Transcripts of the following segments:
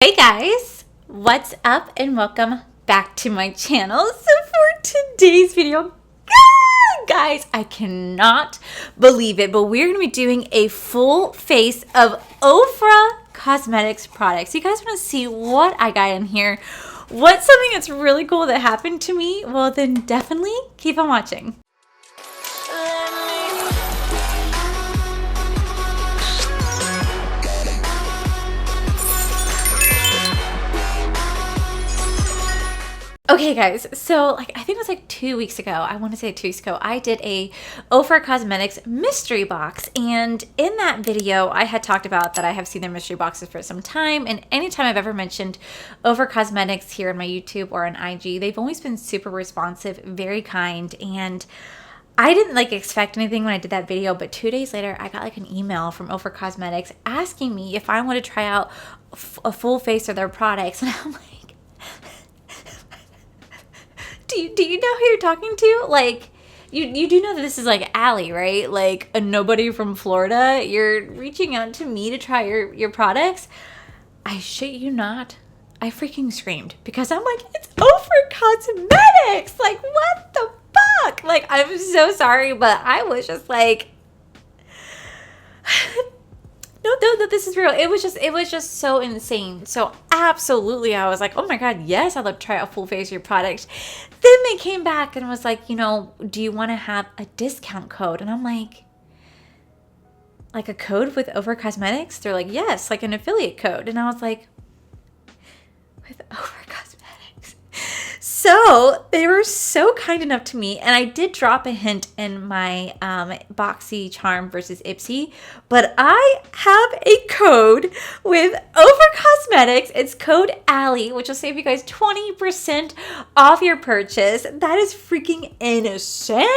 Hey guys, what's up and welcome back to my channel. So for today's video, guys, I cannot believe it, but we're going to be doing a full face of Ofra cosmetics products. You guys want to see what I got in here? What's something that's really cool that happened to me? Well, then definitely keep on watching. Okay guys, so I think it was 2 weeks ago, I want to say 2 weeks ago, I did a Ofra Cosmetics mystery box, and in that video I had talked about that I have seen their mystery boxes for some time, and anytime I've ever mentioned Ofra Cosmetics here on my YouTube or on IG, they've always been super responsive, very kind, and I didn't expect anything when I did that video, but 2 days later I got an email from Ofra Cosmetics asking me if I want to try out a full face of their products, and I'm like, Do you know who you're talking to? You do know that this is Allie, right? A nobody from Florida. You're reaching out to me to try your products. I shit you not. I freaking screamed because I'm like, it's Ofra Cosmetics. What the fuck? I'm so sorry, but I was just No, this is real. It was just so insane. So absolutely, I was like, oh my god, yes, I'd love to try out a full face of your product. Then they came back and was like, do you want to have a discount code? And I'm like a code with Ofra Cosmetics? They're like, yes, an affiliate code. And I was like, with Ofra Cosmetics? So they were so kind enough to me, and I did drop a hint in my Boxy Charm versus Ipsy, but I have a code with Ofra Cosmetics. It's code Allie, which will save you guys 20% off your purchase. That is freaking insane.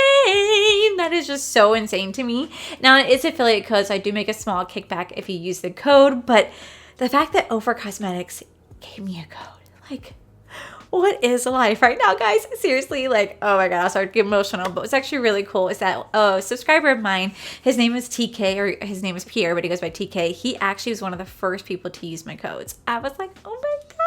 That is just so insane to me. Now, it's affiliate code, so I do make a small kickback if you use the code, but the fact that Ofra Cosmetics gave me a code, what is life right now, guys? Seriously, oh my god, I'll start to get emotional, but what's actually really cool is that a subscriber of mine, his name is TK, or his name is Pierre, but he goes by TK. He actually was one of the first people to use my codes. I was like, oh my god.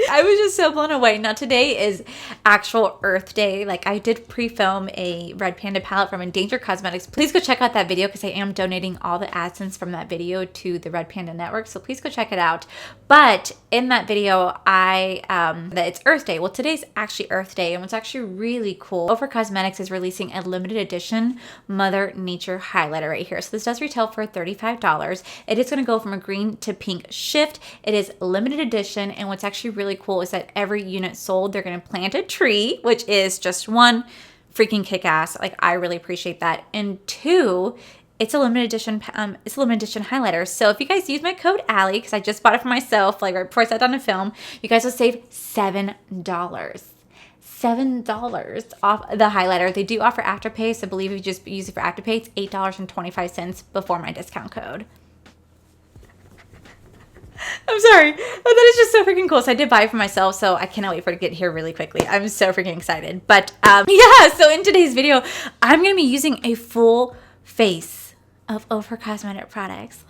I was just so blown away. Now, today is actual Earth Day. I did pre-film a Red Panda palette from Endangered Cosmetics. Please go check out that video because I am donating all the AdSense from that video to the Red Panda Network, so please go check it out. But in that video, that it's Earth Day. Well, today's actually Earth Day, and what's actually really cool, Ofra Cosmetics is releasing a limited edition Mother Nature highlighter right here. So this does retail for $35. It is going to go from a green to pink shift. It is limited edition, and what's actually really cool is that every unit sold, they're going to plant a tree, which is just one, freaking kick-ass. I really appreciate that. And two, it's a limited edition. It's a limited edition highlighter. So if you guys use my code Allie, because I just bought it for myself, right before I sat down to film, you guys will save $7. $7 off the highlighter. They do offer Afterpay, so I believe if you just use it for Afterpay, it's $8.25 before my discount code. I'm sorry. That is just so freaking cool. So I did buy it for myself, so I cannot wait for it to get here really quickly. I'm so freaking excited. But yeah, so in today's video, I'm going to be using a full face of Ofra Cosmetic products.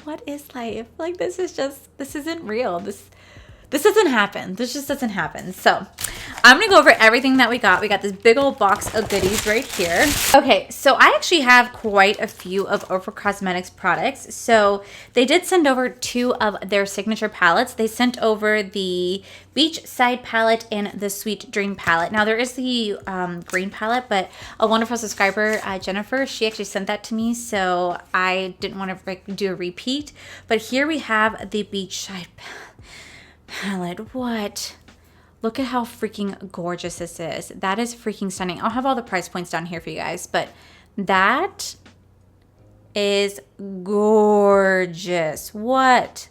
What is life? This isn't real. This doesn't happen. This just doesn't happen. So I'm going to go over everything that we got. We got this big old box of goodies right here. Okay, so I actually have quite a few of Ofra Cosmetics products. So they did send over 2 of their signature palettes. They sent over the Beachside palette and the Sweet Dream palette. Now there is the green palette, but a wonderful subscriber, Jennifer, she actually sent that to me, so I didn't want to do a repeat. But here we have the Beachside palette. What? Look at how freaking gorgeous this is. That is freaking stunning. I'll have all the price points down here for you guys, but that is gorgeous. What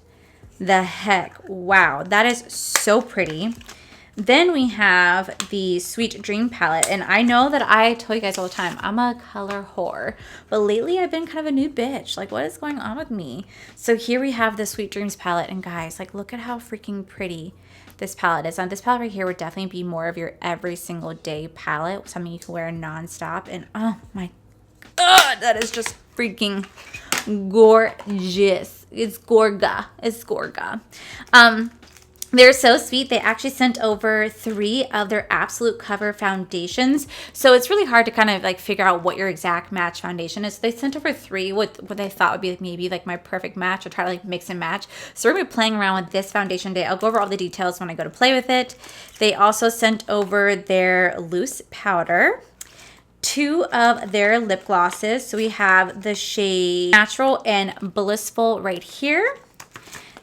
the heck? Wow, that is so pretty. Then we have the Sweet Dream palette, and I know that I tell you guys all the time, I'm a color whore, but lately I've been kind of a new bitch. What is going on with me? So here we have the Sweet Dreams palette, and guys, look at how freaking pretty this palette is. Now, this palette right here would definitely be more of your every single day palette, something you can wear nonstop, and oh my god, that is just freaking gorgeous. It's Gorga. It's Gorga. They're so sweet. They actually sent over 3 of their absolute cover foundations. So it's really hard to kind of like figure out what your exact match foundation is. So they sent over 3, what they thought would be like maybe like my perfect match, or try to like mix and match. So we're going to be playing around with this foundation today. I'll go over all the details when I go to play with it. They also sent over their loose powder, 2 of their lip glosses. So we have the shade Natural and Blissful right here.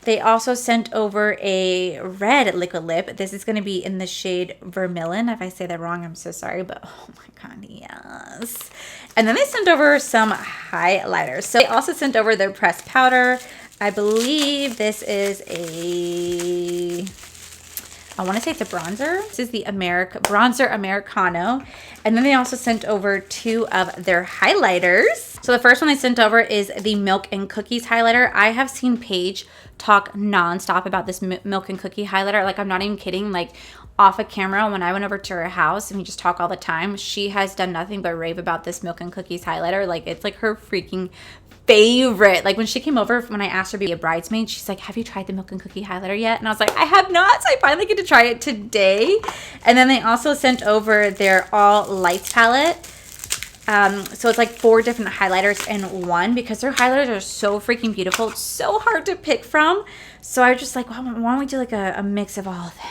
They also sent over a red liquid lip. This is going to be in the shade Vermilion. If I say that wrong, I'm so sorry, but oh my God, yes. And then they sent over some highlighters. So they also sent over their pressed powder. I believe this is I want to say it's a bronzer. This is the Bronzer Americano. And then they also sent over 2 of their highlighters. So the first one they sent over is the Milk and Cookies highlighter. I have seen Paige talk nonstop about this Milk and Cookie highlighter. Like, I'm not even kidding. Like, off of camera, when I went over to her house and we just talk all the time, she has done nothing but rave about this Milk and Cookies highlighter. Like, it's like her freaking favorite. Like, when she came over, when I asked her to be a bridesmaid, she's like, have you tried the Milk and Cookie highlighter yet? And I was like, I have not. So I finally get to try it today. And then they also sent over their All Lights palette. So it's like 4 different highlighters in one, because their highlighters are so freaking beautiful. It's so hard to pick from. So I was just like, why don't we do like a mix of all of them?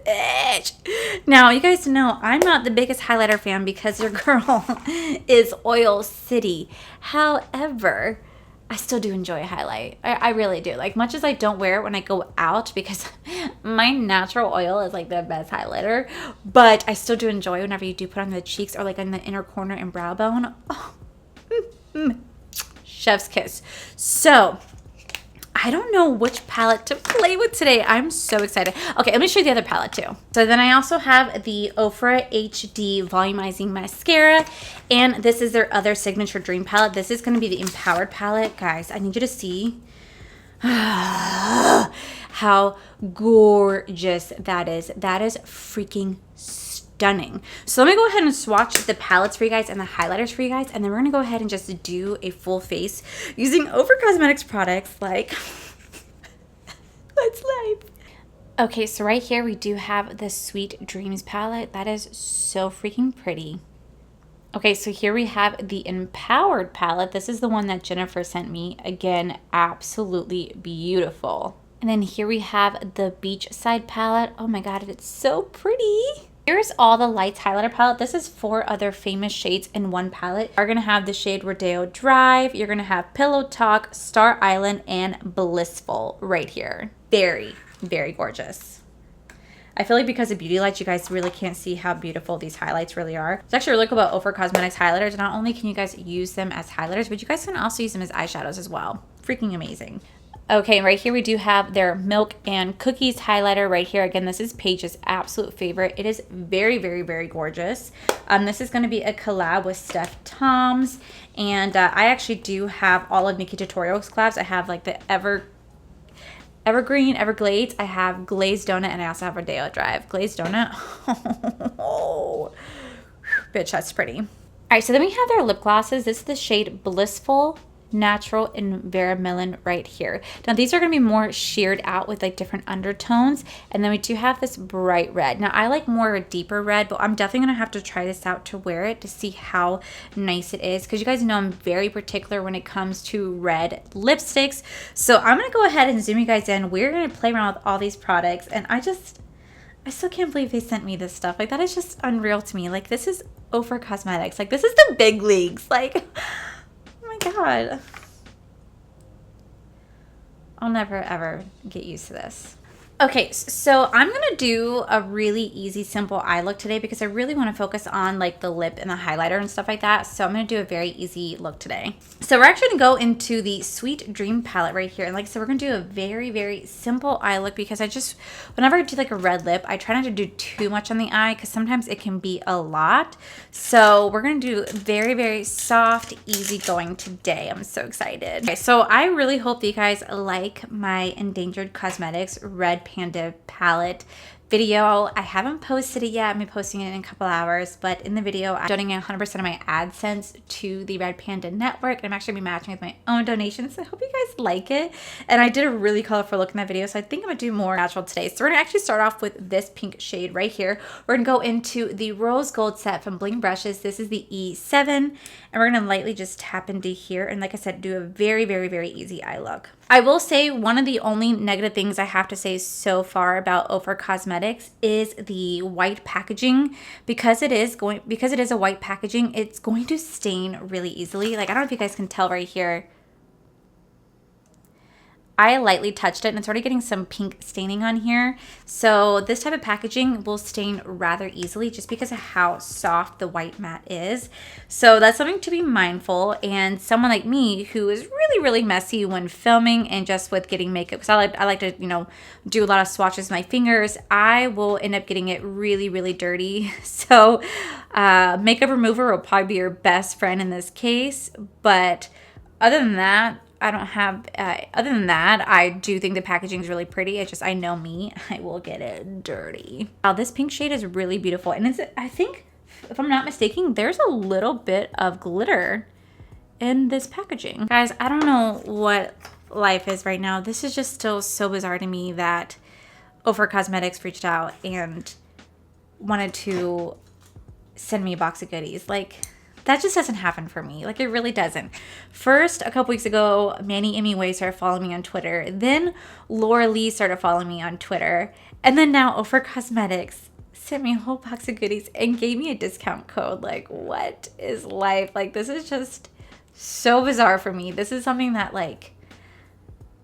Bitch. Now, you guys know I'm not the biggest highlighter fan because your girl is Oil City. However, I still do enjoy a highlight. I really do. Like, much as I don't wear it when I go out because my natural oil is like the best highlighter, but I still do enjoy whenever you do put on the cheeks or like in the inner corner and brow bone. Oh, chef's kiss. So I don't know which palette to play with today. I'm so excited. Okay, let me show you the other palette too. So then I also have the Ofra HD Volumizing Mascara, and this is their other signature dream palette. This is going to be the Empowered palette. Guys, I need you to see how gorgeous that is. That is freaking stunning. So let me go ahead and swatch the palettes for you guys and the highlighters for you guys, and then we're gonna go ahead and just do a full face using Ofra Cosmetics products. Like, let's live. Okay, so right here we do have the Sweet Dreams palette. That is so freaking pretty. Okay, so here we have the Empowered palette. This is the one that Jennifer sent me. Again, absolutely beautiful. And then here we have the Beachside palette. Oh my God, it's so pretty. Here's All the Lights highlighter palette. This is 4 other famous shades in one palette. You're gonna have the shade Rodeo Drive. You're gonna have Pillow Talk, Star Island, and Blissful right here. Very, very gorgeous. I feel like because of beauty lights, you guys really can't see how beautiful these highlights really are. It's actually really cool about Ofra Cosmetics highlighters. Not only can you guys use them as highlighters, but you guys can also use them as eyeshadows as well. Freaking amazing. Okay, right here we do have their Milk and Cookies highlighter right here. Again, this is Paige's absolute favorite. It is very, very, very gorgeous. This is going to be a collab with Steph Toms. And I actually do have all of Nikki Tutorials collabs. I have like the Evergreen, Everglades. I have Glazed Donut, and I also have Rodeo Drive. Glazed Donut. Oh, bitch, that's pretty. All right, so then we have their lip glosses. This is the shade Blissful, Natural, and Vermilion right here. Now these are going to be more sheared out with like different undertones, and then we do have this bright red. Now I like more a deeper red, but I'm definitely going to have to try this out to wear it to see how nice it is, because you guys know I'm very particular when it comes to red lipsticks. So I'm going to go ahead and zoom you guys in. We're going to play around with all these products, and I still can't believe they sent me this stuff. Like, that is just unreal to me. Like, this is Ofra Cosmetics. Like, this is the big leagues. Like, God, I'll never ever get used to this. Okay, so I'm gonna do a really easy, simple eye look today because I really want to focus on like the lip and the highlighter and stuff like that. So I'm gonna do a very easy look today. So we're actually gonna go into the Sweet Dream palette right here, and like I said, we're gonna do a very, very simple eye look because whenever I do like a red lip, I try not to do too much on the eye because sometimes it can be a lot. So we're gonna do very, very soft, easy going today. I'm so excited. Okay, so I really hope that you guys like my Endangered Cosmetics Red Panda palette. video. I haven't posted it yet. I'm posting it in a couple hours, but in the video, I'm donating 100% of my AdSense to the Red Panda Network. And I'm actually gonna be matching with my own donations. So I hope you guys like it. And I did a really colorful look in that video, so I think I'm gonna do more natural today. So we're gonna actually start off with this pink shade right here. We're gonna go into the rose gold set from Bling Brushes. This is the E7, and we're gonna lightly just tap into here. And like I said, do a very, very, very easy eye look. I will say one of the only negative things I have to say so far about Ofra Cosmetics is the white packaging. Because it is a white packaging, it's going to stain really easily. Like, I don't know if you guys can tell right here. I lightly touched it and it's already getting some pink staining on here. So this type of packaging will stain rather easily just because of how soft the white matte is. So that's something to be mindful. And someone like me who is really, really messy when filming and just with getting makeup, because I like to, you know, do a lot of swatches with my fingers, I will end up getting it really, really dirty. So makeup remover will probably be your best friend in this case. But other than that, other than that, I do think the packaging is really pretty. It's just, I know me, I will get it dirty. Wow, this pink shade is really beautiful. And I think, if I'm not mistaken, there's a little bit of glitter in this packaging. Guys, I don't know what life is right now. This is just still so bizarre to me that Ofra Cosmetics reached out and wanted to send me a box of goodies. Like, that just doesn't happen for me. Like, it really doesn't. First, a couple weeks ago, Manny Emmy Way started following me on Twitter. Then Laura Lee started following me on Twitter. And then now Ofra Cosmetics sent me a whole box of goodies and gave me a discount code. Like, what is life? Like, this is just so bizarre for me. This is something that, like,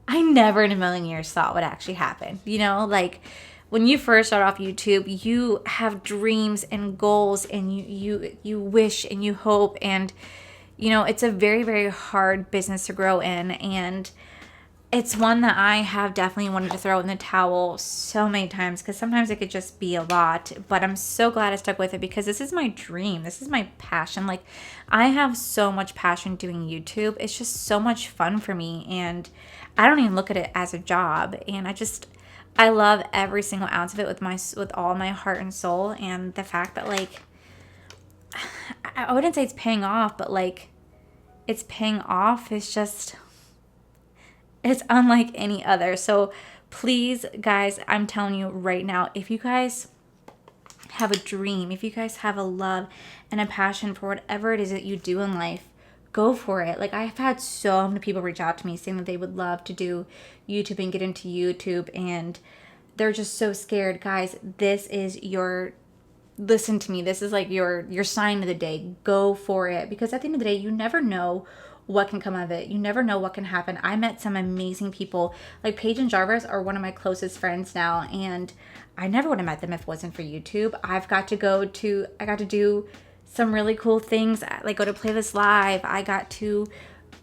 I never in a million years thought would actually happen. You know, like, when you first start off YouTube, you have dreams and goals, and you wish and you hope, and you know, it's a very, very hard business to grow in, and it's one that I have definitely wanted to throw in the towel so many times, because sometimes it could just be a lot. But I'm so glad I stuck with it, because this is my dream. This is my passion. Like, I have so much passion doing YouTube. It's just so much fun for me, and I don't even look at it as a job. And I love every single ounce of it with all my heart and soul. And the fact that, like, I wouldn't say it's paying off, but like, it's paying off is just, it's unlike any other. So please, guys, I'm telling you right now, if you guys have a dream, if you guys have a love and a passion for whatever it is that you do in life, go for it. Like, I've had so many people reach out to me saying that they would love to do YouTube and get into YouTube, and they're just so scared. Guys, this is your, listen to me, this is like your sign of the day. Go for it, because at the end of the day, you never know what can come of it. You never know what can happen. I met some amazing people. Like, Paige and Jarvis are one of my closest friends now, and I never would have met them if it wasn't for YouTube. I got to do some really cool things, like go to Playlist Live. I got to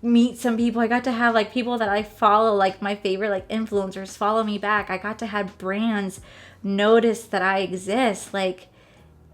meet some people. I got to have, like, people that I follow, like my favorite, like, influencers follow me back. I got to have brands notice that I exist, like,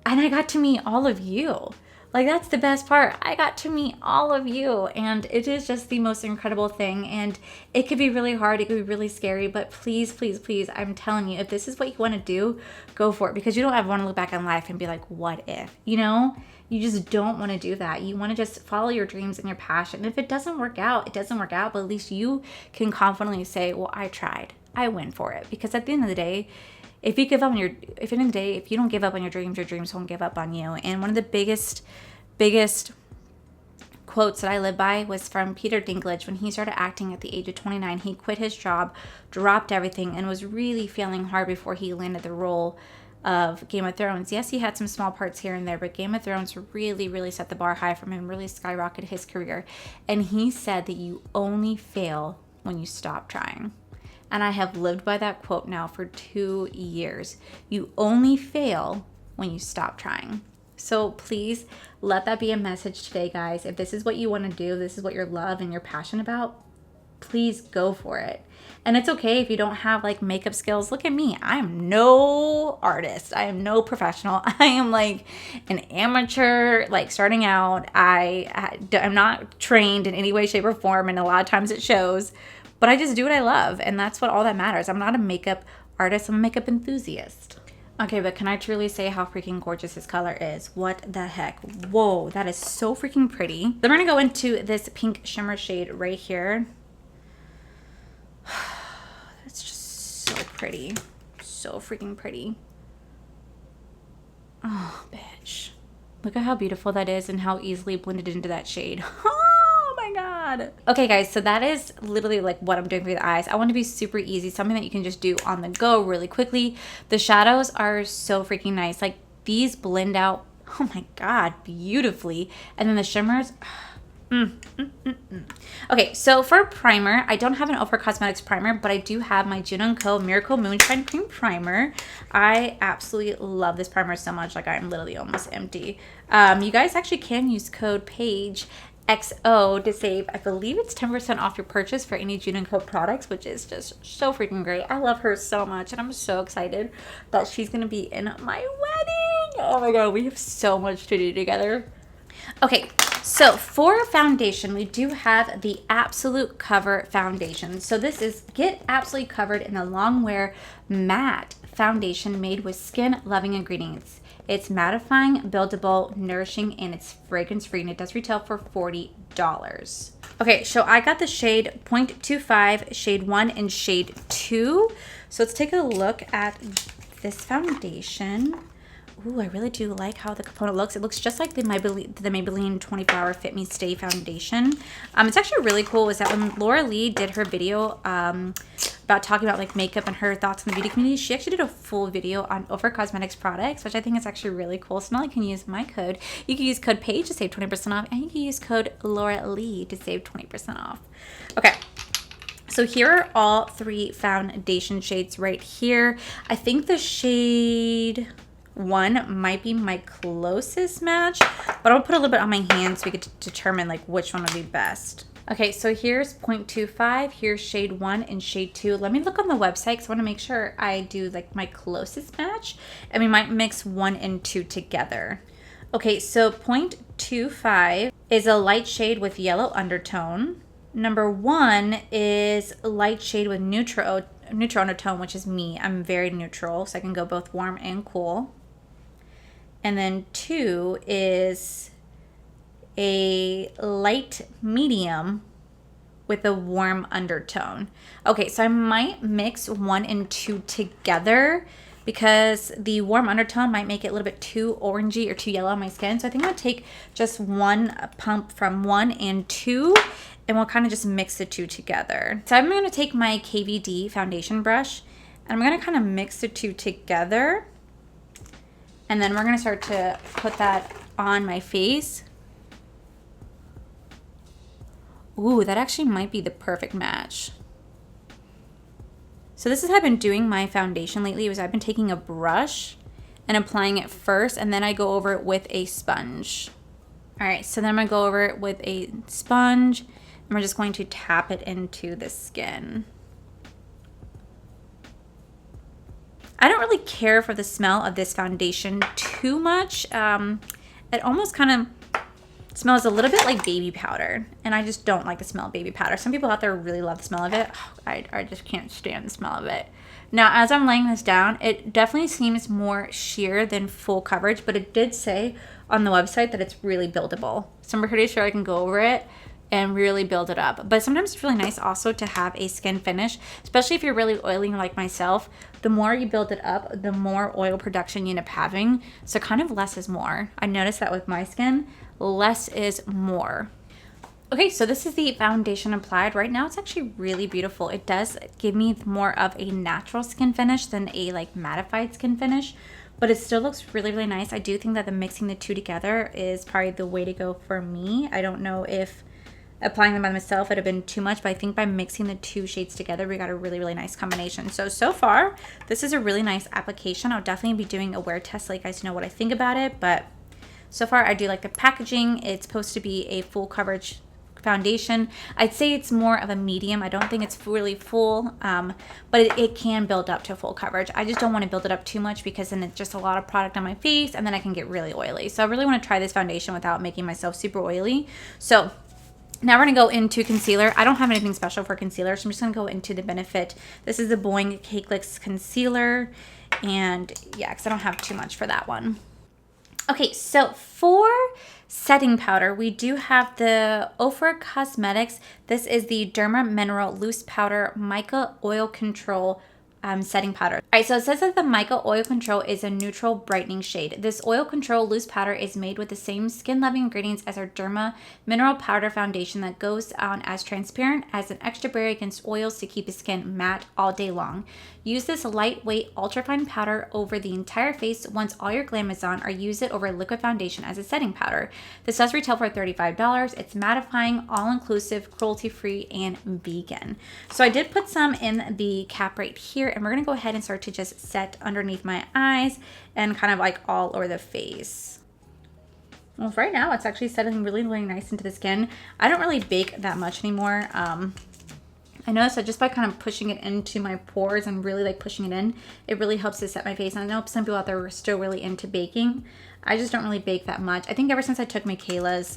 and I got to meet all of you. Like, that's the best part. I got to meet all of you, and it is just the most incredible thing. And it could be really hard, it could be really scary, but please, please, please, I'm telling you, if this is what you want to do, go for it, because you don't ever want to look back on life and be like, what if, you know? You just don't want to do that. You want to just follow your dreams and your passion. And if it doesn't work out, it doesn't work out, but at least you can confidently say, well, I tried. I went for it. Because at the end of the day, if you don't give up on your dreams won't give up on you. And one of the biggest quotes that I live by was from Peter Dinklage. When he started acting at the age of 29, he quit his job, dropped everything, and was really feeling hard before he landed the role of Game of Thrones. Yes, he had some small parts here and there, but Game of Thrones really, really set the bar high for him, really skyrocketed his career. And he said that you only fail when you stop trying. And I have lived by that quote now for 2 years. You only fail when you stop trying. So please let that be a message today, guys. If this is what you want to do, this is what your love and your passion about, please go for it. And it's okay if you don't have, like, makeup skills. Look at me. I am no artist. I am no professional. I am like an amateur, like, starting out. I'm not trained in any way, shape, or form, and a lot of times it shows. But I just do what I love, and that's what all that matters. I'm not a makeup artist. I'm a makeup enthusiast. Okay, but can I truly say how freaking gorgeous this color is? What the heck? Whoa, that is so freaking pretty. Then we're gonna go into this pink shimmer shade right here. It's just so pretty. So freaking pretty. Oh, bitch. Look at how beautiful that is and how easily blended into that shade. Oh my god. Okay, guys, so that is literally like what I'm doing for the eyes. I want to be super easy, something that you can just do on the go really quickly. The shadows are so freaking nice. Like, these blend out, oh my god, beautifully. And then the shimmers... Okay, so for primer, I don't have an Ofra Cosmetics primer, but I do have my June & Co. Miracle Moonshine Cream Primer. I absolutely love this primer so much. Like, I'm literally almost empty. You guys actually can use code PAGEXO to save, I believe it's 10% off your purchase for any June & Co. products, which is just so freaking great. I love her so much, and I'm so excited that she's going to be in my wedding. Oh my god, we have so much to do together. Okay, so for foundation, we do have the Absolute Cover Foundation. So this is Get Absolutely Covered in a Long Wear Matte Foundation made with skin-loving ingredients. It's mattifying, buildable, nourishing, and it's fragrance-free, and it does retail for $40. Okay, so I got the shade 0.25, shade 1, and shade 2. So let's take a look at this foundation. Ooh, I really do like how the component looks. It looks just like the Maybelline 24 Hour Fit Me Stay foundation. It's actually really cool is that when Laura Lee did her video about talking about like makeup and her thoughts on the beauty community, she actually did a full video on Ofra Cosmetics products, which I think is actually really cool. So now you can use my code. You can use code PAGE to save 20% off, and you can use code Laura Lee to save 20% off. Okay. So here are all 3 foundation shades right here. I think the shade 1 might be my closest match, but I'll put a little bit on my hand so we could determine like which one would be best. Okay, so here's 0.25, here's shade 1 and shade 2. Let me look on the website because I want to make sure I do like my closest match, and we might mix 1 and 2 together. Okay, so 0.25 is a light shade with yellow undertone. Number 1 is a light shade with neutral undertone, which is me. I'm very neutral, so I can go both warm and cool. And then 2 is a light medium with a warm undertone. Okay, so I might mix 1 and 2 together because the warm undertone might make it a little bit too orangey or too yellow on my skin. So I think I'm gonna take just 1 pump from 1 and 2, and we'll kind of just mix the 2 together. So I'm gonna take my KVD foundation brush, and I'm gonna kind of mix the 2 together. And then we're gonna start to put that on my face. Ooh, that actually might be the perfect match. So this is how I've been doing my foundation lately, is I've been taking a brush and applying it first, and then I go over it with a sponge. All right, so then I'm gonna go over it with a sponge, and we're just going to tap it into the skin. I don't really care for the smell of this foundation too much. It almost kind of smells a little bit like baby powder, and I just don't like the smell of baby powder. Some people out there really love the smell of it. Oh, I just can't stand the smell of it. Now, as I'm laying this down, it definitely seems more sheer than full coverage, but it did say on the website that it's really buildable. So I'm pretty sure I can go over it and really build it up. But sometimes it's really nice also to have a skin finish, especially if you're really oily like myself. The more you build it up, the more oil production you end up having. So kind of less is more. I noticed that with my skin, less is more. Okay, so this is the foundation applied. Right now it's actually really beautiful. It does give me more of a natural skin finish than a like mattified skin finish, but it still looks really, really nice. I do think that the mixing the 2 together is probably the way to go for me. I don't know if applying them by myself would have been too much, but I think by mixing the 2 shades together, we got a really, really nice combination. So far, this is a really nice application. I'll definitely be doing a wear test so you guys know what I think about it, but so far I do like the packaging. It's supposed to be a full coverage foundation. I'd say it's more of a medium. I don't think it's really full, but it can build up to full coverage. I just don't want to build it up too much because then it's just a lot of product on my face and then I can get really oily. So I really want to try this foundation without making myself super oily. So now we're going to go into concealer. I don't have anything special for concealer, so I'm just going to go into the Benefit. This is the Boing Cake Licks Concealer, And yeah, because I don't have too much for that one. Okay, so for setting powder, we do have the Ofra Cosmetics. This is the Derma Mineral Loose Powder Mica Oil Control setting powder. All right, so it says that the Mica Oil Control is a neutral brightening shade. This oil control loose powder is made with the same skin-loving ingredients as our Derma Mineral Powder Foundation that goes on as transparent as an extra barrier against oils to keep the skin matte all day long. Use this lightweight, ultrafine powder over the entire face once all your glam is on, or use it over a liquid foundation as a setting powder. This does retail for $35. It's mattifying, all-inclusive, cruelty-free, and vegan. So I did put some in the cap right here, and we're going to go ahead and start to just set underneath my eyes and kind of like all over the face. Well, right now it's actually setting really, really nice into the skin. I don't really bake that much anymore. I noticed that just by kind of pushing it into my pores and really like pushing it in, it really helps to set my face. And I know some people out there are still really into baking. I just don't really bake that much. I think ever since I took Michaela's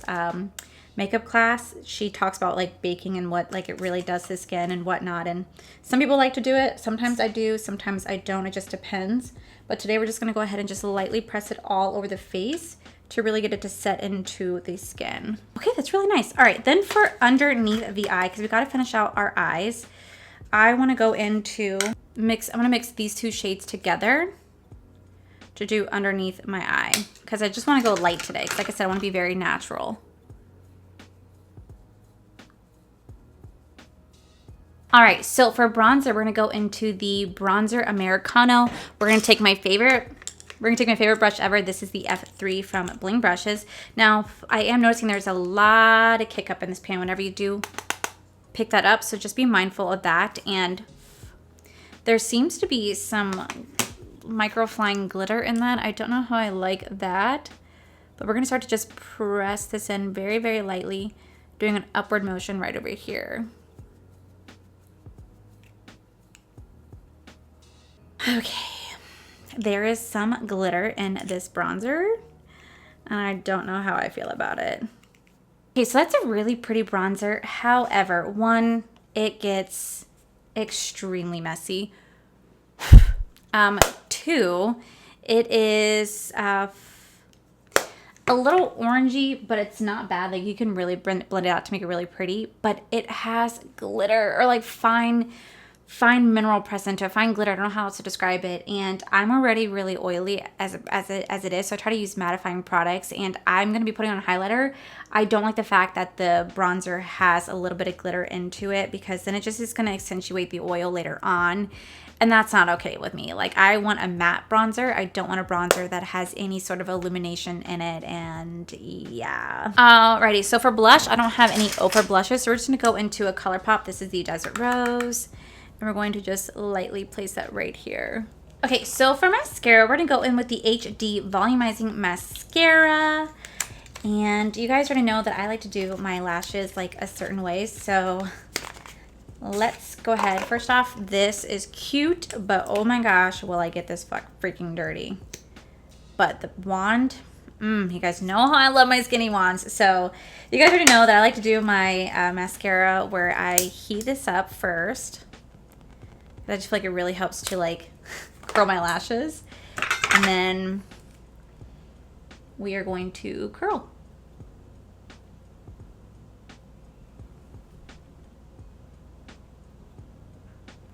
makeup class, she talks about like baking and what like it really does to the skin and whatnot. And some people like to do it. Sometimes I do, sometimes I don't. It just depends. But today we're just going to go ahead and just lightly press it all over the face to really get it to set into the skin. Okay, that's really nice. All right, then for underneath the eye, because we got to finish out our eyes, I want to go into I'm going to mix these two shades together to do underneath my eye, because I just want to go light today. Because like I said, I want to be very natural. All right, so for bronzer, we're going to go into the Bronzer Americano. We're going to take my favorite brush ever. This is the F3 from Bling Brushes. Now, I am noticing there's a lot of kick up in this pan whenever you do pick that up, so just be mindful of that. And there seems to be some microflying glitter in that. I don't know how I like that, but we're going to start to just press this in very, very lightly, doing an upward motion right over here. Okay. There is some glitter in this bronzer, and I don't know how I feel about it. Okay, so that's a really pretty bronzer. However, one, it gets extremely messy. Two, it is a little orangey, but it's not bad. Like you can really blend it out to make it really pretty, but it has glitter or like fine mineral pressed into it, fine glitter. I don't know how else to describe it. And I'm already really oily as it is, so I try to use mattifying products. And I'm going to be putting on a highlighter. I don't like the fact that the bronzer has a little bit of glitter into it, because then it just is going to accentuate the oil later on. And that's not okay with me. Like, I want a matte bronzer. I don't want a bronzer that has any sort of illumination in it. And yeah. Alrighty, so for blush, I don't have any Ofra blushes. So we're just going to go into a Colourpop. This is the Desert Rose. And we're going to just lightly place that right here. Okay, so for mascara, we're going to go in with the HD Volumizing Mascara. And you guys already know that I like to do my lashes like a certain way. So let's go ahead. First off, this is cute, but oh my gosh, will I get this freaking dirty. But the wand, you guys know how I love my skinny wands. So you guys already know that I like to do my mascara where I heat this up first. I just feel like it really helps to like curl my lashes. And then we are going to curl.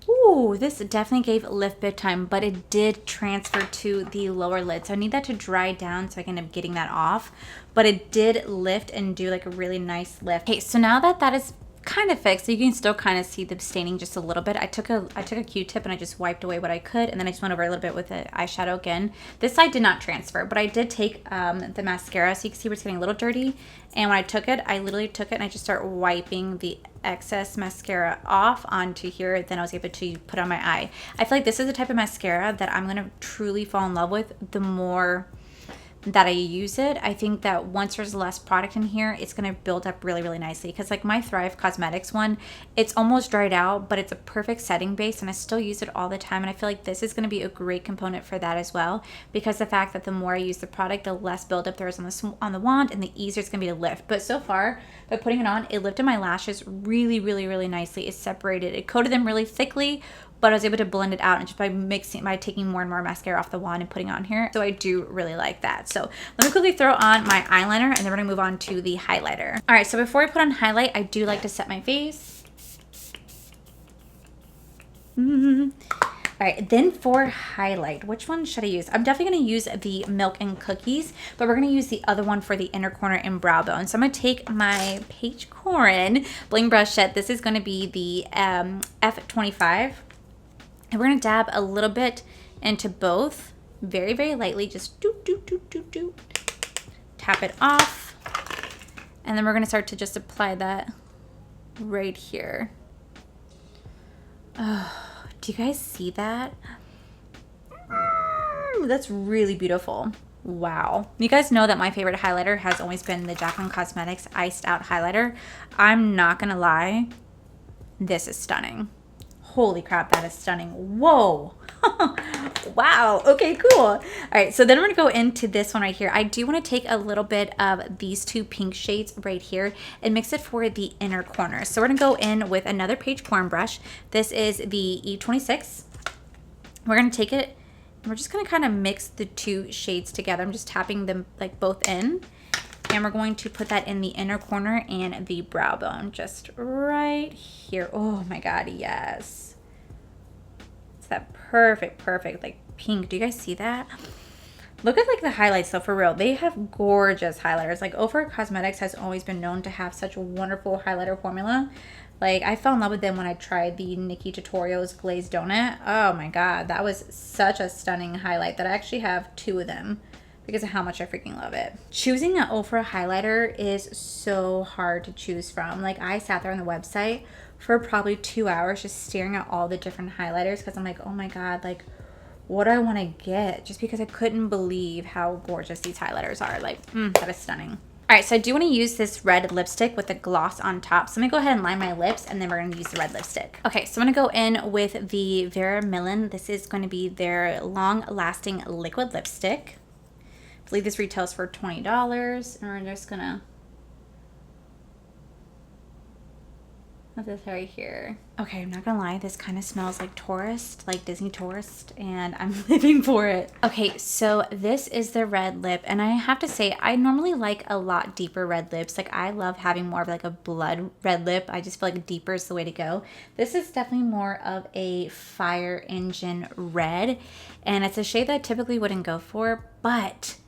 Ooh, this definitely gave lift bit time, but it did transfer to the lower lid. So I need that to dry down so I can end up getting that off. But it did lift and do like a really nice lift. Okay, so now that that is kind of fixed, so you can still kind of see the staining just a little bit. I took a Q-tip and I just wiped away what I could, and then I just went over a little bit with the eyeshadow again. This side did not transfer, but I did take the mascara, so you can see where it's getting a little dirty. And when I took it, I literally took it and I just start wiping the excess mascara off onto here. Then I was able to put on my eye. I feel like this is the type of mascara that I'm gonna truly fall in love with the more that I use it. I think that once there's less product in here, it's going to build up really, really nicely. Because like my Thrive Cosmetics one, it's almost dried out, but it's a perfect setting base and I still use it all the time. And I feel like this is going to be a great component for that as well, because the fact that the more I use the product, the less buildup there is on the wand and the easier it's going to be to lift. But so far, by putting it on, it lifted my lashes really, really, really nicely. It separated, it coated them really thickly, but I was able to blend it out and just by taking more and more mascara off the wand and putting it on here. So I do really like that. So let me quickly throw on my eyeliner and then we're gonna move on to the highlighter. All right, so before I put on highlight, I do like to set my face. All right, then for highlight, which one should I use? I'm definitely gonna use the Milk and Cookies, but we're gonna use the other one for the inner corner and brow bone. So I'm gonna take my Paige Corin bling brush set. This is gonna be the F25. And we're gonna dab a little bit into both, very, very lightly, just do. Tap it off. And then we're gonna start to just apply that right here. Oh, do you guys see that? That's really beautiful. Wow. You guys know that my favorite highlighter has always been the Jaclyn Cosmetics Iced Out Highlighter. I'm not gonna lie, this is stunning. Holy crap, that is stunning. Whoa. Wow. Okay, cool. All right, so then we're gonna go into this one right here. I do want to take a little bit of these two pink shades right here and mix it for the inner corner. So we're gonna go in with another Paige Corin brush. This is the E26. We're gonna take it and we're just gonna kind of mix the two shades together. I'm just tapping them like both in. And we're going to put that in the inner corner and the brow bone, just right here. Oh my God, yes. It's that perfect, like pink. Do you guys see that? Look at like the highlights though, for real. They have gorgeous highlighters. Like Ofra Cosmetics has always been known to have such a wonderful highlighter formula. Like I fell in love with them when I tried the Nikki Tutorials Glazed Donut. Oh my God, that was such a stunning highlight that I actually have 2 of them because of how much I freaking love it. Choosing an Ofra highlighter is so hard to choose from. Like I sat there on the website for probably 2 hours just staring at all the different highlighters because I'm like, oh my God, like what do I want to get? Just because I couldn't believe how gorgeous these highlighters are. Like, that is stunning. All right, so I do want to use this red lipstick with the gloss on top. So I'm gonna go ahead and line my lips and then we're gonna use the red lipstick. Okay, so I'm gonna go in with the Vera Millen. This is gonna be their long lasting liquid lipstick. I believe this retails for $20 and we're just gonna put this right here. Okay, I'm not gonna lie, this kind of smells like tourist, like Disney tourist, and I'm living for it. Okay, so this is the red lip, and I have to say, I normally like a lot deeper red lips. Like I love having more of like a blood red lip. I just feel like deeper is the way to go. This is definitely more of a fire engine red, and it's a shade that I typically wouldn't go for, but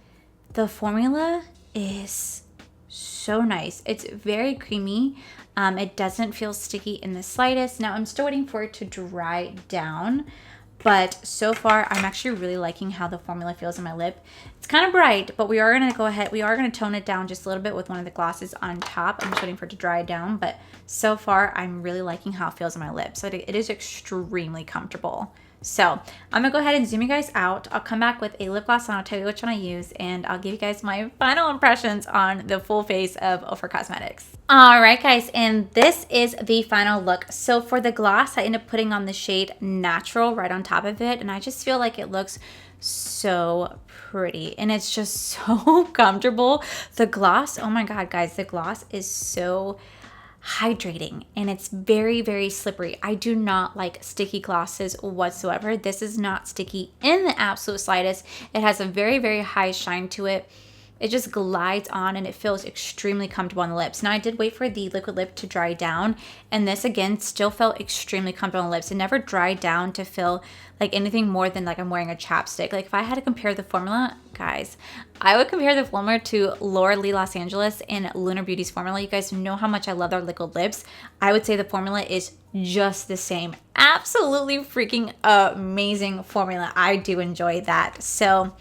the formula is so nice. It's very creamy. It doesn't feel sticky in the slightest. Now I'm still waiting for it to dry down, but so far I'm actually really liking how the formula feels on my lip. It's kind of bright, but we are gonna go ahead, we are gonna tone it down just a little bit with one of the glosses on top. I'm just waiting for it to dry down, but so far I'm really liking how it feels on my lips. So it is extremely comfortable. So I'm gonna go ahead and zoom you guys out. I'll come back with a lip gloss and I'll tell you which one I use, and I'll give you guys my final impressions on the full face of Ofra Cosmetics. All right, guys, and this is the final look. So for the gloss, I ended up putting on the shade Natural right on top of it, and I just feel like it looks so pretty and it's just so comfortable. The gloss, oh my God, guys, the gloss is so hydrating and it's very, very slippery. I do not like sticky glosses whatsoever. This is not sticky in the absolute slightest. It has a very, very high shine to it. It just glides on and it feels extremely comfortable on the lips. Now I did wait for the liquid lip to dry down, and this again still felt extremely comfortable on the lips. It never dried down to feel like anything more than like I'm wearing a chapstick. Like if I had to compare the formula, guys, I would compare the formula to Laura Lee Los Angeles and Lunar Beauty's formula. You guys know how much I love their liquid lips. I would say the formula is just the same. Absolutely freaking amazing formula. I do enjoy that. So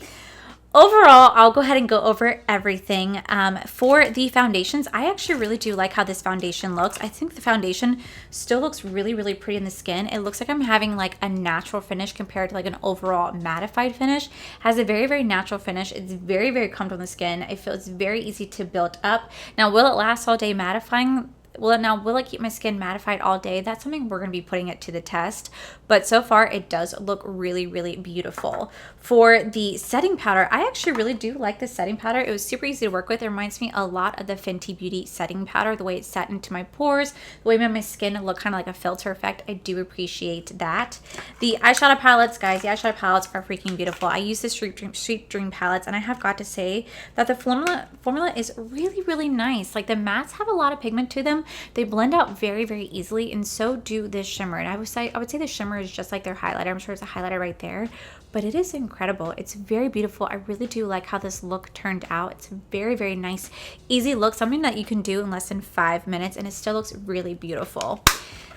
overall, I'll go ahead and go over everything. For the foundations, I actually really do like how this foundation looks. I think the foundation still looks really, really pretty in the skin. It looks like I'm having like a natural finish compared to like an overall mattified finish. Has a very, very natural finish. It's very, very comfortable in the skin. It feels very easy to build up. Now, will it last all day mattifying? will it keep my skin mattified all day? That's something we're going to be putting it to the test. But so far, it does look really, really beautiful. For the setting powder, I actually really do like the setting powder. It was super easy to work with. It reminds me a lot of the Fenty Beauty setting powder, the way it set into my pores, the way it made my skin look kind of like a filter effect. I do appreciate that. The eyeshadow palettes, guys, the eyeshadow palettes are freaking beautiful. I use the Sweet Dream palettes, and I have got to say that the formula is really, really nice. Like, the mattes have a lot of pigment to them. They blend out very, very easily, and so do this shimmer. And I would say the shimmer is just like their highlighter. I'm sure it's a highlighter right there, but it is incredible. It's very beautiful. I really do like how this look turned out. It's a very, very nice, easy look, something that you can do in less than 5 minutes, and it still looks really beautiful.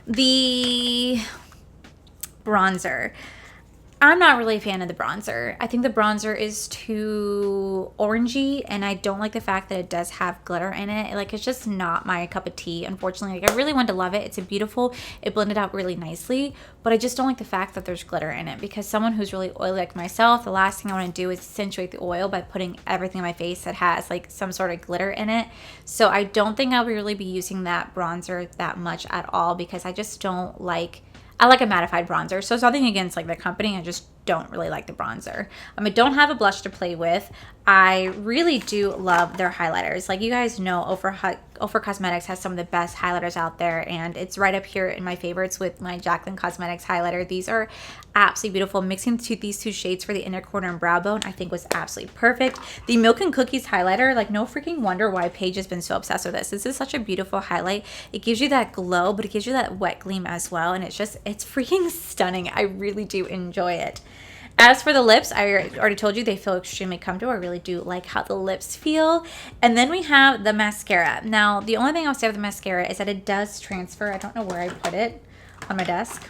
The bronzer. I'm not really a fan of the bronzer. I think the bronzer is too orangey, and I don't like the fact that it does have glitter in it. Like, it's just not my cup of tea, unfortunately. Like, I really wanted to love it. It's beautiful. It blended out really nicely, but I just don't like the fact that there's glitter in it, because someone who's really oily like myself, the last thing I want to do is accentuate the oil by putting everything on my face that has like some sort of glitter in it. So I don't think I'll really be using that bronzer that much at all, because I just don't like, I like a mattified bronzer. So it's nothing against like the company. I just don't really like the bronzer. I don't have a blush to play with. I really do love their highlighters. Like, you guys know, Ofra Cosmetics has some of the best highlighters out there, and it's right up here in my favorites with my Jaclyn Cosmetics highlighter. These are absolutely beautiful. Mixing these two shades for the inner corner and brow bone, I think, was absolutely perfect. The Milk and Cookies highlighter, like, no freaking wonder why Paige has been so obsessed with this. This is such a beautiful highlight. It gives you that glow, but it gives you that wet gleam as well, and it's freaking stunning. I really do enjoy it. As for the lips, I already told you they feel extremely comfortable. I really do like how the lips feel. And then we have the mascara. Now, the only thing I'll say with the mascara is that it does transfer. I don't know where I put it on my desk.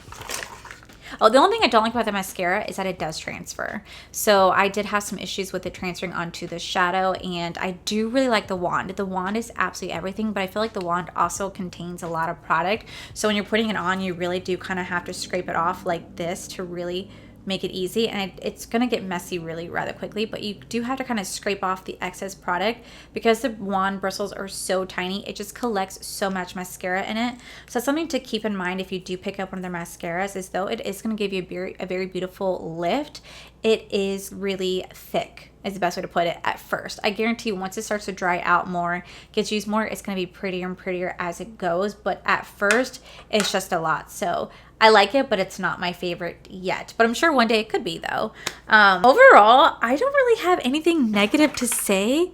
Oh, the only thing I don't like about the mascara is that it does transfer. So I did have some issues with it transferring onto the shadow, and I do really like the wand. The wand is absolutely everything, but I feel like the wand also contains a lot of product. So when you're putting it on, you really do kind of have to scrape it off like this to really make it easy, and it's gonna get messy really rather quickly, but you do have to kind of scrape off the excess product because the wand bristles are so tiny. It just collects so much mascara in it. So something to keep in mind if you do pick up one of their mascaras is, though it is going to give you a very beautiful lift, it is really thick is the best way to put it at first. I guarantee once it starts to dry out more, gets used more, it's going to be prettier and prettier as it goes, but at first it's just a lot. So I like it, but it's not my favorite yet. But I'm sure one day it could be, though. Overall, I don't really have anything negative to say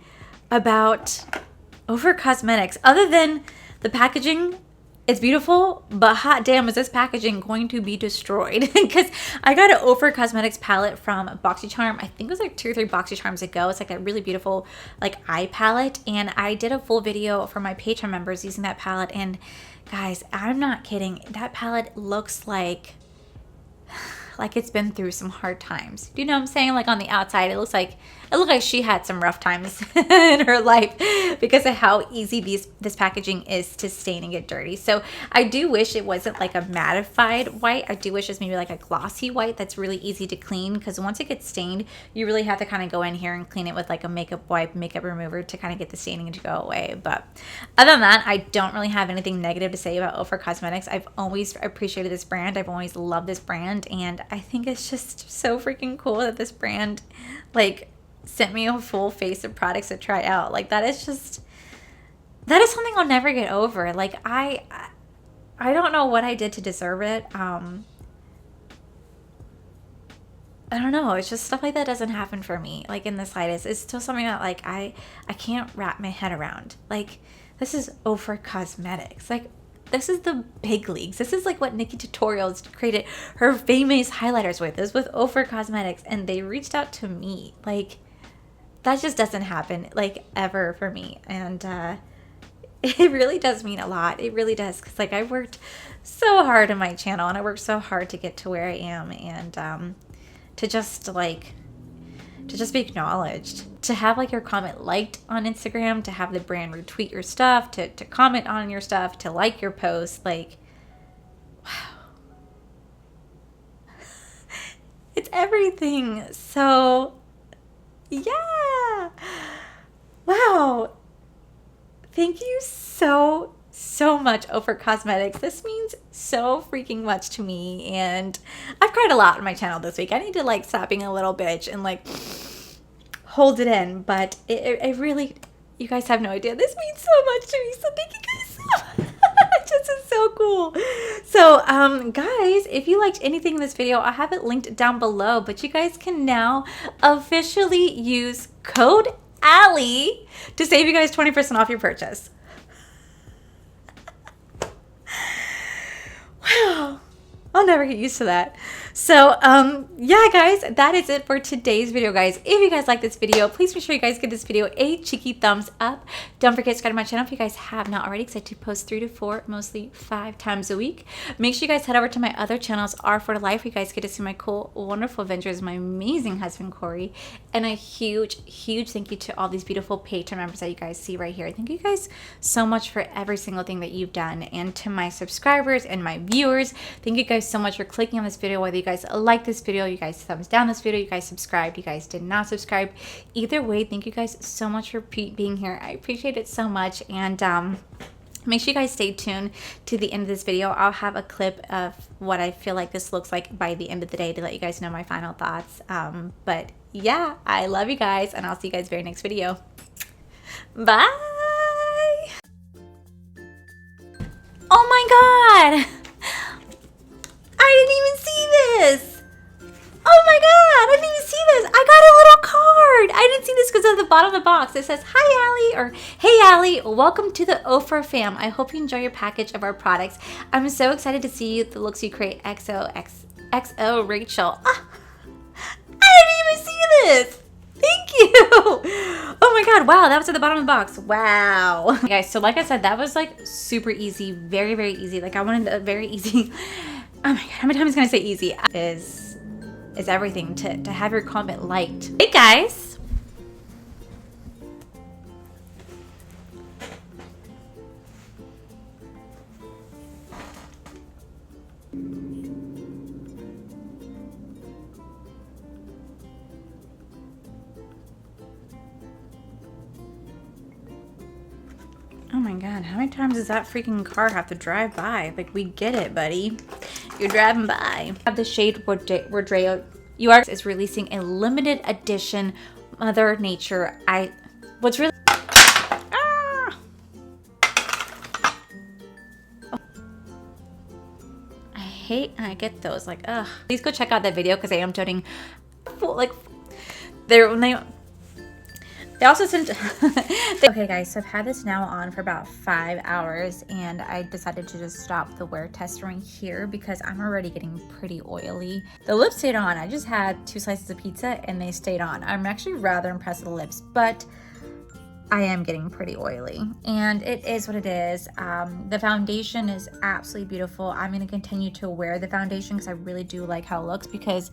about Ofra Cosmetics other than the packaging. It's beautiful, but hot damn, is this packaging going to be destroyed? Because I got an Ofra Cosmetics palette from BoxyCharm. I think it was like 2 or 3 BoxyCharms ago. It's like a really beautiful like eye palette, and I did a full video for my Patreon members using that palette, and guys, I'm not kidding. That palette looks like it's been through some hard times. Do you know what I'm saying? Like, on the outside, it looked like she had some rough times in her life because of how easy this packaging is to stain and get dirty. So I do wish it wasn't like a mattified white. I do wish it's maybe like a glossy white that's really easy to clean, because once it gets stained, you really have to kind of go in here and clean it with like a makeup wipe, makeup remover to kind of get the staining to go away. But other than that, I don't really have anything negative to say about Ofra Cosmetics. I've always appreciated this brand. I've always loved this brand, and I think it's just so freaking cool that this brand like sent me a full face of products to try out. Like, that is something I'll never get over. Like, I don't know what I did to deserve it. I don't know. It's just stuff like that doesn't happen for me, like, in the slightest. It's still something that like I can't wrap my head around. Like, this is Ofra Cosmetics. Like, this is the big leagues. This is like what Nikki Tutorials created her famous highlighters with. This was with Ofra Cosmetics, and they reached out to me. Like, that just doesn't happen like ever for me, and it really does mean a lot. It really does, because like I worked so hard on my channel, and I worked so hard to get to where I am, and to just be acknowledged, to have like your comment liked on Instagram, to have the brand retweet your stuff, to comment on your stuff, to like your post. Like, wow. It's everything. So yeah. Wow. Thank you so so much, Ofra Cosmetics. This means so freaking much to me, and I've cried a lot on my channel this week. I need to like stop being a little bitch and like hold it in, but it really, you guys have no idea. This means so much to me, so thank you guys so much. This is so cool. So guys, if you liked anything in this video, I have it linked down below, but you guys can now officially use code Allie to save you guys 20% off your purchase. Wow, I'll never get used to that. So yeah guys, that is it for today's video, guys. If you guys like this video, please make sure you guys give this video a cheeky thumbs up. Don't forget to subscribe to my channel if you guys have not already, because I do post 3 to 4, mostly 5 times a week. Make sure you guys head over to my other channels, R for Life, where you guys get to see my cool, wonderful adventures, my amazing husband Corey, and a huge thank you to all these beautiful Patreon members that you guys see right here. Thank you guys so much for every single thing that you've done, and to my subscribers and my viewers, thank you guys so much for clicking on this video, whether you guys like this video, you guys thumbs down this video, you guys subscribed, you guys did not subscribe. Either way, thank you guys so much for being here. I appreciate it so much, and make sure you guys stay tuned to the end of this video. I'll have a clip of what I feel like this looks like by the end of the day to let you guys know my final thoughts. But yeah, I love you guys, and I'll see you guys very next video. Bye. Oh my god, I didn't even see this. Oh my god, I didn't even see this. I got a little card. I didn't see this because at the bottom of the box it says, "Hi Allie," or "Hey Allie, welcome to the Ofra fam. I hope you enjoy your package of our products. I'm so excited to see the looks you create. XOXO Rachel." Ah, I didn't even see this. Thank you. Oh my god, wow, that was at the bottom of the box. Wow. Okay, guys, so like I said, that was like super easy, very easy. Like I wanted a very easy. Oh my god, how many times can I say easy? Is everything to have your comment liked. Hey guys. Oh my god, how many times does that freaking car have to drive by? Like, we get it, buddy. You're driving by. I have the shade Rodeo. UR is releasing a limited edition Mother Nature. What's really... Ah! Oh. I get those, like, ugh. Please go check out that video, because I am toting, like, they also sent okay guys, so I've had this now on for about 5 hours, and I decided to just stop the wear test right here because I'm already getting pretty oily. The lips stayed on. I just had 2 slices of pizza and they stayed on. I'm actually rather impressed with the lips, but I am getting pretty oily, and it is what it is. The foundation is absolutely beautiful. I'm going to continue to wear the foundation because I really do like how it looks, because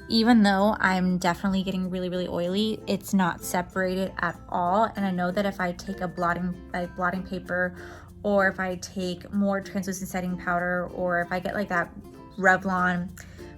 even though I'm definitely getting really oily, it's not separated at all. And I know that if I take a blotting paper, or if I take more translucent setting powder, or if I get like that Revlon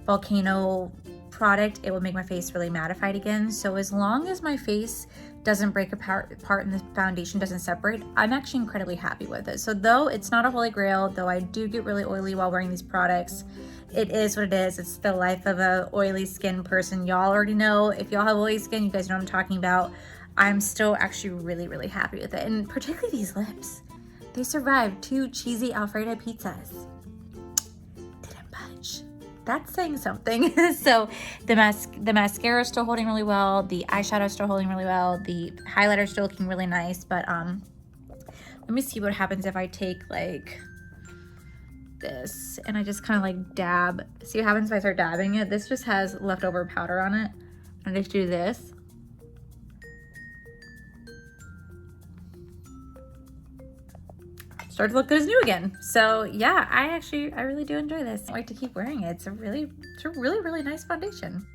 Volcano product, it will make my face really mattified again. So as long as my face doesn't break apart and the foundation doesn't separate, I'm actually incredibly happy with it. So though it's not a holy grail, though I do get really oily while wearing these products, it is what it is. It's the life of a oily skin person. Y'all already know. If y'all have oily skin, you guys know what I'm talking about. I'm still actually really happy with it. And particularly these lips. They survived 2 cheesy Alfredo pizzas. Didn't budge. That's saying something. So the mascara is still holding really well. The eyeshadow is still holding really well. The highlighter is still looking really nice. But let me see what happens if I take like this and I just kind of like dab. See what happens if I start dabbing it? This just has leftover powder on it. And I just do this. Start to look good as new again. So yeah, I really do enjoy this. I like to keep wearing it. It's a really nice foundation.